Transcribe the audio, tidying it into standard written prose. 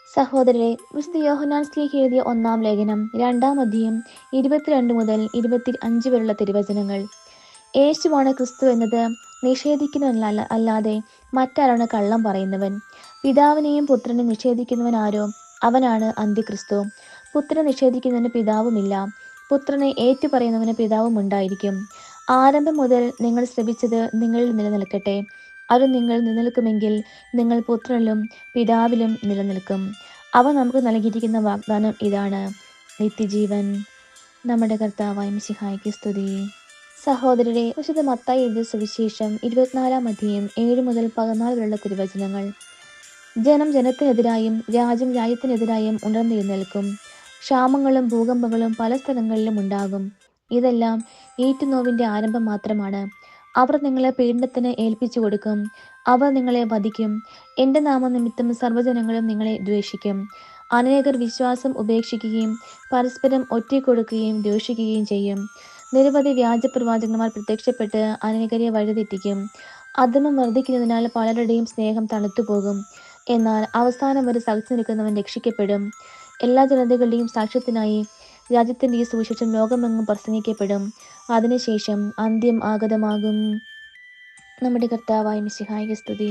സഹോദരരെ, വിശുദ്ധ യോഹന്നാൻ ശ്ലീഹ എഴുതിയ ഒന്നാം ലേഖനം 2-ാം അധ്യായം 22 മുതൽ 25 വരെയുള്ള തിരുവചനങ്ങൾ. യേശുവാണ് ക്രിസ്തു എന്നത് നിഷേധിക്കുന്നവനല്ല അല്ലാതെ മറ്റാരാണ് കള്ളം പറയുന്നവൻ? പിതാവിനെയും പുത്രനെയും നിഷേധിക്കുന്നവൻ ആരോ അവനാണ് അന്ത്യക്രിസ്തു. പുത്രനെ നിഷേധിക്കുന്നവന് പിതാവുമില്ല, പുത്രനെ ഏറ്റുപറയുന്നവന് പിതാവും ഉണ്ടായിരിക്കും. ആരംഭം മുതൽ നിങ്ങൾ ശ്രവിച്ചത് നിങ്ങളിൽ നിലനിൽക്കട്ടെ. അത് നിങ്ങൾ നിലനിൽക്കുമെങ്കിൽ നിങ്ങൾ പുത്രനിലും പിതാവിലും നിലനിൽക്കും. അവൻ നമുക്ക് നൽകിയിരിക്കുന്ന വാഗ്ദാനം ഇതാണ്: നിത്യജീവൻ. നമ്മുടെ കർത്താവായ മിശിഹായ്ക്ക് സ്തുതി. സഹോദരരെ, വിശുദ്ധ മത്തായി എഴുതിയ സുവിശേഷം 24-ാം അധ്യായം 7 മുതൽ 14 വരെയുള്ള തിരുവചനങ്ങൾ. ജനം ജനത്തിനെതിരായും രാജ്യം രാജ്യത്തിനെതിരായും ഉണർന്നെഴുന്നേൽക്കും. ക്ഷാമങ്ങളും ഭൂകമ്പങ്ങളും പല സ്ഥലങ്ങളിലും ഉണ്ടാകും. ഇതെല്ലാം ഏറ്റുനോവിന്റെ ആരംഭം മാത്രമാണ്. അവർ നിങ്ങളെ പീഡനത്തിന് ഏൽപ്പിച്ചു കൊടുക്കും. അവർ നിങ്ങളെ വധിക്കും. എൻ്റെ നാമനിമിത്തം സർവ്വജനങ്ങളും നിങ്ങളെ ദ്വേഷിക്കും. അനേകർ വിശ്വാസം ഉപേക്ഷിക്കുകയും പരസ്പരം ഒറ്റിക്കൊടുക്കുകയും ദ്വേഷിക്കുകയും ചെയ്യും. നിരവധി വ്യാജപ്രവാചകന്മാർ പ്രത്യക്ഷപ്പെട്ട് അനേകരെ വഴിതെറ്റിക്കും. അധമം വർദ്ധിക്കുന്നതിനാൽ പലരുടെയും സ്നേഹം തണുത്തുപോകും. എന്നാൽ അവസാനം വരെ സഹിച്ചു നിൽക്കുന്നവൻ രക്ഷിക്കപ്പെടും. എല്ലാ ജനതകളുടെയും സാക്ഷ്യത്തിനായി രാജ്യത്തിൻ്റെ ഈ സുവിശേഷം ലോകമെങ്ങും പ്രസംഗിക്കപ്പെടും. അതിനുശേഷം അന്ത്യം ആഗതമാകും. നമ്മുടെ കർത്താവായ മിശിഹായ്ക്ക് സ്തുതി.